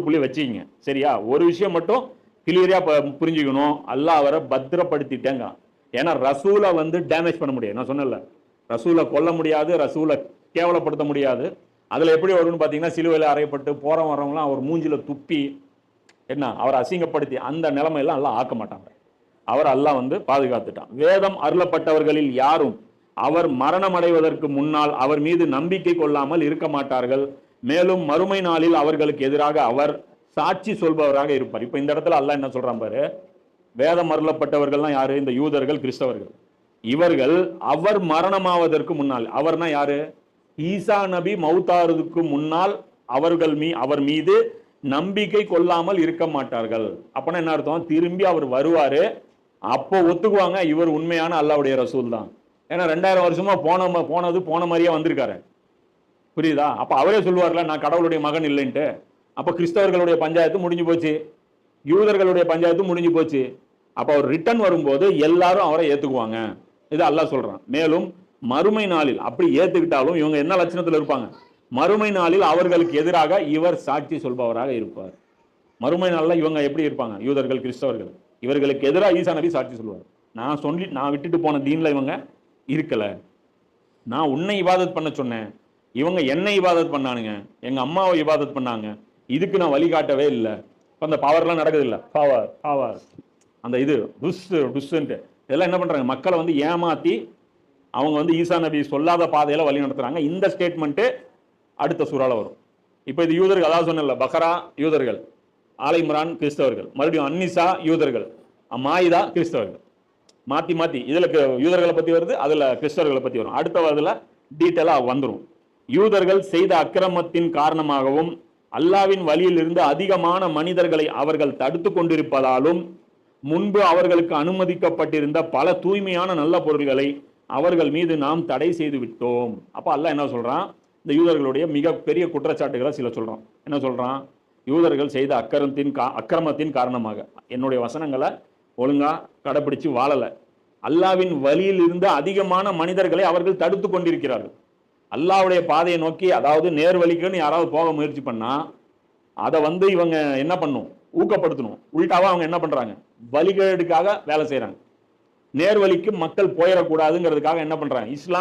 முற்றுப்புள்ளி வச்சுக்கிங்க. சரியா? ஒரு விஷயம் மட்டும் கிளியரா புரிஞ்சுக்கணும். அல்லாஹ் அவரை பத்திரப்படுத்திட்டேங்க. ஏன்னா ரசூலை வந்து டேமேஜ் பண்ண முடியாது. நான் சொன்னேன்ல, ரசூலை கொல்ல முடியாது, ரசூலை கேவலப்படுத்த முடியாது. அதுல எப்படி வரும்னு பாத்தீங்கன்னா, சிலுவையில் அறையப்பட்டு போற வரவங்களாம் அவர் மூஞ்சில துப்பி என்ன அவரை அசிங்கப்படுத்தி அந்த நிலைமையெல்லாம் அல்லாஹ் ஆக்க மாட்டாங்க. அவர் அல்லாஹ் வந்து பாதுகாத்துட்டான். வேதம் அருளப்பட்டவர்களில் யாரும் அவர் மரணம் அடைவதற்கு முன்னால் அவர் மீது நம்பிக்கை கொள்ளாமல் இருக்க மாட்டார்கள். மேலும் மறுமை நாளில் அவர்களுக்கு எதிராக அவர் சாட்சி சொல்பவராக இருப்பார். இப்ப இந்த இடத்துல அல்லாஹ் என்ன சொல்றான் பாரு, வேதம் அருளப்பட்டவர்கள்லாம் யாரு? இந்த யூதர்கள், கிறிஸ்தவர்கள். இவர்கள் அவர் மரணமாவதற்கு முன்னால், அவர்னா யாரு? ஈசா நபி மௌத்தாருக்கு முன்னால் அவர் மீது நம்பிக்கை கொள்ளாமல் இருக்க மாட்டார்கள். அப்பனா என்ன அர்த்தம்? திரும்பி அவர் வருவாரு, அப்போ ஒத்துக்குவாங்க இவர் உண்மையான அல்லாஹ்வுடைய ரசூல் தான். ஏன்னா 2000 வருஷமா போன மாதிரியே வந்திருக்காரு. புரியுதா? அப்ப அவரே சொல்லுவார்ல, நான் கடவுளுடைய மகன் இல்லைன்ட்டு. அப்ப கிறிஸ்தவர்களுடைய பஞ்சாயத்து முடிஞ்சு போச்சு, யூதர்களுடைய பஞ்சாயத்து முடிஞ்சு போச்சு. அப்ப அவர் ரிட்டர்ன் வரும்போது எல்லாரும் அவரை ஏத்துக்குவாங்க. இது அல்லாஹ் சொல்றான். மேலும் மறுமை நாளில் அப்படி ஏத்துக்கிட்டாலும் இவங்க என்ன லட்சணத்துல இருப்பாங்க? மறுமை நாளில் அவர்களுக்கு எதிராக இவர் சாட்சி சொல்பவராக இருப்பார். மறுமை நாளில் இவங்க எப்படி இருப்பாங்க? யூதர்கள், கிறிஸ்தவர்கள் இவர்களுக்கு எதிராக ஈசா நபி சாட்சி சொல்லுவார். நான் விட்டுட்டு போன தீன்ல இவங்க இருக்கல, நான் உன்னை இபாதத் பண்ண சொன்னேன், இவங்க என்னை இபாதத் பண்ணானுங்க, எங்க அம்மாவை இபாதத் பண்ணாங்க, இதுக்கு நான் வழிகாட்டவே இல்லை. அந்த பவர்லாம் நடக்குது இல்ல, பவர் அந்த இது டுஸ்ன்ட்டு இதெல்லாம் என்ன பண்றாங்க? மக்களை வந்து ஏமாத்தி அவங்க வந்து ஈசா நபி சொல்லாத பாதையில வழி நடத்துறாங்க. இந்த ஸ்டேட்மெண்ட் அடுத்த சூறால வரும். இப்போ இது யூதர்கள், அதாவது சொன்னல, பக்ரா யூதர்கள், ஆலை இம்ரான் கிறிஸ்தவர்கள், மறுபடியும் அன்னிசா யூதர்கள், மாயிதா கிறிஸ்தவர்கள், மாத்தி இதுல யூதர்களை பத்தி வருது, அதுல கிறிஸ்தவர்களை பத்தி வரும். அடுத்த வருதுல டீட்டெயிலா வந்துடும். யூதர்கள் செய்த அக்கிரமத்தின் காரணமாகவும் அல்லாவின் வழியில் இருந்து அதிகமான மனிதர்களை அவர்கள் தடுத்து கொண்டிருப்பதாலும் முன்பு அவர்களுக்கு அனுமதிக்கப்பட்டிருந்த பல தூய்மையான நல்ல பொருள்களை அவர்கள் மீது நாம் தடை செய்து விட்டோம். அப்ப அல்லாஹ் என்ன சொல்றான்? இந்த யூதர்களுடைய மிகப்பெரிய குற்றச்சாட்டுகளை சில சொல்றான். என்ன சொல்றான்? யூதர்கள் செய்த அக்கிரமத்தின் காரணமாக என்னுடைய வசனங்களை ஒழுங்கா கடைபிடிச்சு வாழல, அல்லாவின் வழியில் இருந்த அதிகமான மனிதர்களை அவர்கள் தடுத்து கொண்டிருக்கிறார்கள். அல்லாஹ்வுடைய பாதையை நோக்கி, அதாவது நேர்வழிக்குன்னு யாராவது போக முயற்சி பண்ணா அதை வந்து இவங்க என்ன பண்ணும்? ஊக்கப்படுத்தணும். உள்டாவா அவங்க என்ன பண்றாங்க? வழிகேடுக்காக வேலை செய்யறாங்க. நேர்வழிக்கு மக்கள் போயிடக்கூடாதுங்கிறதுக்காக என்ன பண்றாங்க? இஸ்லாம்